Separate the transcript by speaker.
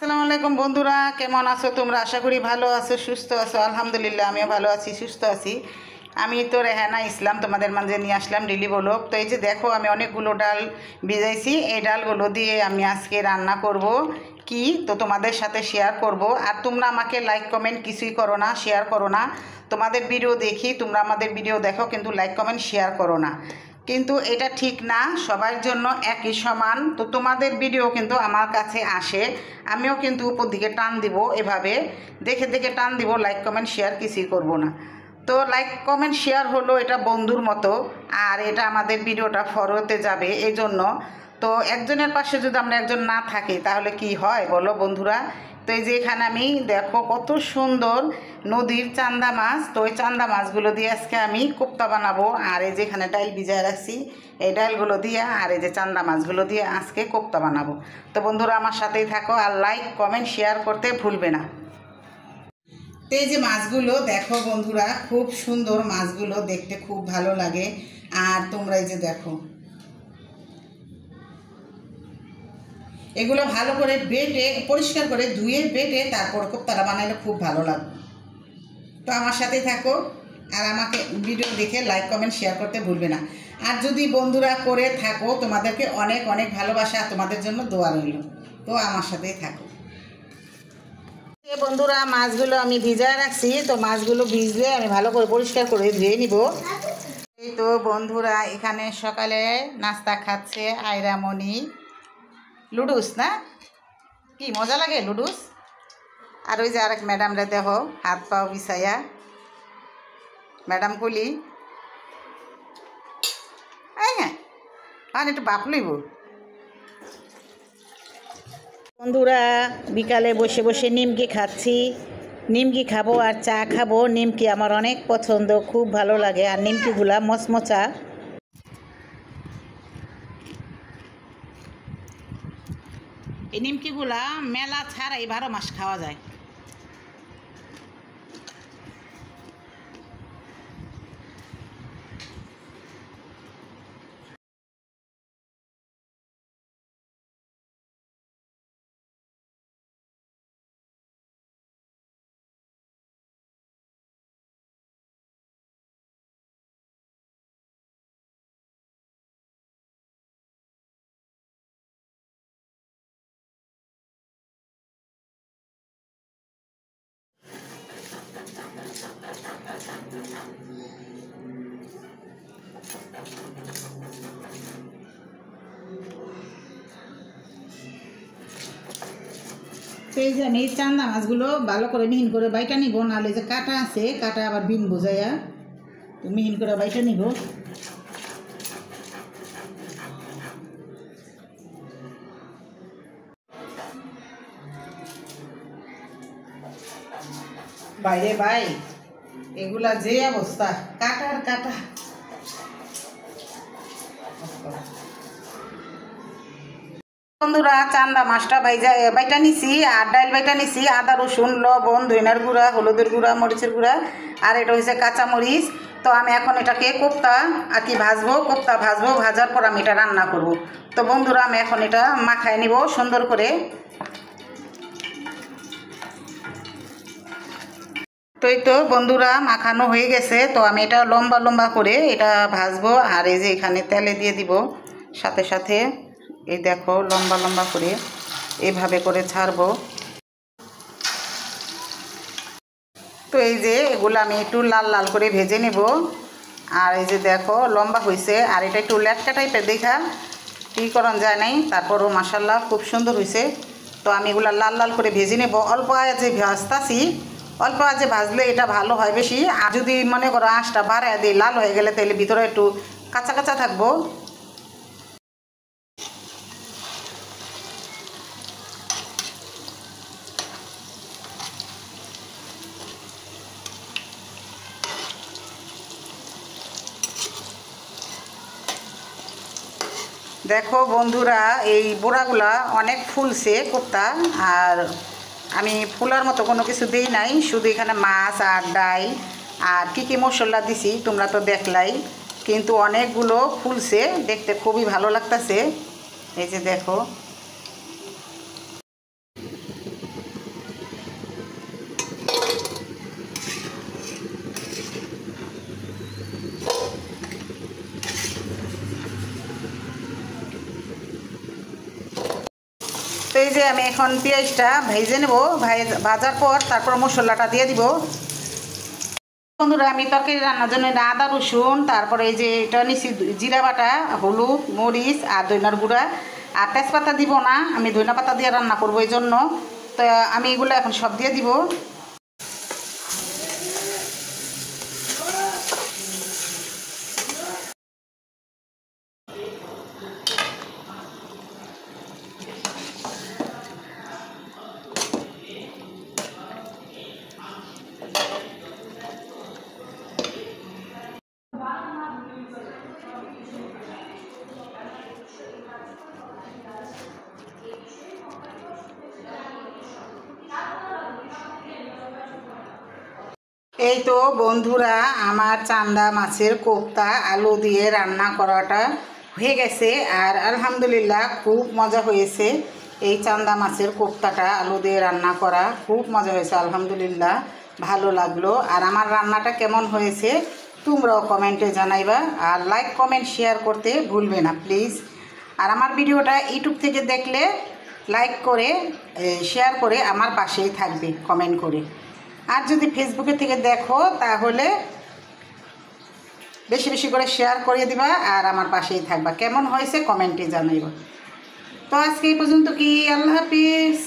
Speaker 1: আসসালামু আলাইকুম বন্ধুরা, কেমন আছো তোমরা? আশা করি ভালো আছো, সুস্থ আছো। আলহামদুলিল্লাহ আমিও ভালো আছি, সুস্থ আছি। আমি তো রেহানা ইসলাম তোমাদের মাঝে নিয়ে আসলাম ডেলি ব্লগ। তো এই যে দেখো, আমি অনেকগুলো ডাল ভিজাইছি। এই ডালগুলো দিয়ে আমি আজকে রান্না করব কি, তো তোমাদের সাথে শেয়ার করব। আর তোমরা আমাকে লাইক কমেন্ট কিছুই করো না, শেয়ার করো না। তোমাদের ভিডিও দেখি, তোমরা আমাদের ভিডিও দেখো, কিন্তু লাইক কমেন্ট শেয়ার করো না। কিন্তু এটা ঠিক না, সবার জন্য একই সমান। তো তোমাদের ভিডিও কিন্তু আমার কাছে আসে, আমিও কিন্তু উপর দিকে টান দিব, এভাবে দেখে দেখে টান দিব। লাইক কমেন্ট শেয়ার কিছুই করব না। তো লাইক কমেন্ট শেয়ার হলো এটা বন্ধুর মতো, আর এটা আমাদের ভিডিওটা ফরওয়ার্ডে যাবে এই জন্য। তো একজনের পাশে যদি আমরা একজন না থাকি তাহলে কি হয় বলো বন্ধুরা? তো এই যে এখানে আমি দেখো কত সুন্দর নদীর চান্দা মাছ। তো ওই চান্দা মাছগুলো দিয়ে আজকে আমি কোপ্তা বানাবো। আর এই যে এখানে ডাল ভিজায় রাখছি, এই ডালগুলো দিয়ে আর এই যে চান্দা মাছগুলো দিয়ে আজকে কোপ্তা বানাবো। তো বন্ধুরা আমার সাথেই থাকো, আর লাইক কমেন্ট শেয়ার করতে ভুলবে না। তো এই যে মাছগুলো দেখো বন্ধুরা, খুব সুন্দর মাছগুলো, দেখতে খুব ভালো লাগে। আর তোমরা এই যে দেখো, এগুলো ভালো করে বেটে পরিষ্কার করে ধুয়ে বেটে তারপর কোপ্তাটা বানাইলে খুব ভালো লাগবে। তো আমার সাথেই থাকো, আর আমাকে ভিডিও দেখে লাইক কমেন্ট শেয়ার করতে ভুলবে না। আর যদি বন্ধুরা করে থাকো, তোমাদেরকে অনেক অনেক ভালোবাসা, তোমাদের জন্য দোয়া রইল। তো আমার সাথেই থাকো। বন্ধুরা মাছগুলো আমি ভিজায় রাখছি, তো মাছগুলো ভিজলে আমি ভালো করে পরিষ্কার করে ধুয়ে নিব। এই তো বন্ধুরা, এখানে সকালে নাস্তা খাচ্ছে আয়রামণি। লুডুস না, কি মজা লাগে লুডুস। আর ওই যে আরেক ম্যাডাম রে দেখো, হাত পাও বিছাইয়া, ম্যাডাম কলি হ্যাঁ একটু বাপ লইব। বন্ধুরা বিকালে বসে বসে নিমকি খাচ্ছি, নিমকি খাবো আর চা খাবো। নিমকি আমার অনেক পছন্দ, খুব ভালো লাগে। আর নিমকিগুলা মচমচা। এই নিমকিগুলা মেলা ছাড়াই 12 মাস খাওয়া যায়। সেই যে আমি চান্দা মাছগুলো ভালো করে মিহিন করে বাইটা নিব, নাহলে যে কাটা আছে কাটা আবার বিন বোঝাইয়া, তো মিহিন করে বাইটা নিব। বাইরে ভাই এগুলা যে অবস্থা, কাটার কাটা। বন্ধুরা চান্দা মাছটা বাইটা নিছি, আর ডাইল বাইটা নিছি, আদা রসুন লবণ ধইনার গুঁড়া হলুদের গুঁড়া মরিচের গুঁড়া, আর এটা হচ্ছে কাঁচা মরিচ। তো আমি এখন এটাকে কোপ্তা আর কি ভাজবো, কোপ্তা ভাজবো, ভাজার পর আমি এটা রান্না করব। তো বন্ধুরা আমি এখন এটা মাখায় নিব সুন্দর করে। তো এই তো বন্ধুরা মাখানো হয়ে গেছে। তো আমি এটা লম্বা লম্বা করে এটা ভাজবো। আর এই যে এখানে তেলে দিয়ে দিব সাথে সাথে, এই দেখো লম্বা লম্বা করে এইভাবে করে ছাড়বো। তো এই যে এগুলো আমি একটু লাল লাল করে ভেজে নেব। আর এই যে দেখো লম্বা হয়েছে, আর এটা একটু ল্যাটকা টাইপের দেখা কী করণ যায় নাই, তারপরও মাসাল্লাহ খুব সুন্দর হয়েছে। তো আমি এগুলো লাল লাল করে ভেজে নেব। অল্প আঁচে ভাজতাছি, অল্প আঁচে ভাজলে এটা ভালো হয় বেশি। আর যদি মনে করো আঁচটা বাড়ায় দিই, লাল হয়ে গেলে তাহলে ভিতরে একটু কাঁচা কাঁচা থাকবো। দেখো বন্ধুরা এই বোড়াগুলা অনেক ফুলছে কোপ্তা, আর আমি ফুলার মতো কোনো কিছু দিই নাই, শুধু এখানে মাছ আর ডাল আর কী কী মশলা দিছি তোমরা তো দেখলাই। কিন্তু অনেকগুলো ফুলছে, দেখতে খুবই ভালো লাগতেছে। এই যে দেখো, আমি এখন পেঁয়াজটা ভেজে নেব। ভাজার পর তারপর মশলাটা দিয়ে দিব। বন্ধুরা আমি তরকারি রান্নার জন্য আদা রসুন, তারপরে এই যে এটা নিচ্ছি জিরা বাটা, হলুদ, মরিচ আর ধনিয়ার গুঁড়া, আর তেজপাতা দিব না, আমি ধনিয়া পাতা দিয়ে রান্না করবো এই জন্য। তো আমি এগুলো এখন সব দিয়ে দিব। এই তো বন্ধুরা আমার চান্দা মাছের কোপ্তা আলু দিয়ে রান্না করাটা হয়ে গেছে, আর আলহামদুলিল্লাহ খুব মজা হয়েছে। এই চান্দা মাছের কোপ্তাটা আলু দিয়ে রান্না করা খুব মজা হয়েছে, আলহামদুলিল্লাহ ভালো লাগলো। আর আমার রান্নাটা কেমন হয়েছে তোমরাও কমেন্টে জানাইবা, আর লাইক কমেন্ট শেয়ার করতে ভুলবে না প্লিজ। আর আমার ভিডিওটা ইউটিউব থেকে দেখলে লাইক করে শেয়ার করে আমার পাশেই থাকবে কমেন্ট করে। আর যদি ফেসবুকে থেকে দেখো তাহলে বেশি বেশি করে শেয়ার করে দিবা আর আমার পাশেই থাকবা। কেমন হয়েছে কমেন্টে জানাইবা। তো আজকে এই পর্যন্ত কি, আল্লাহ হাফিজ।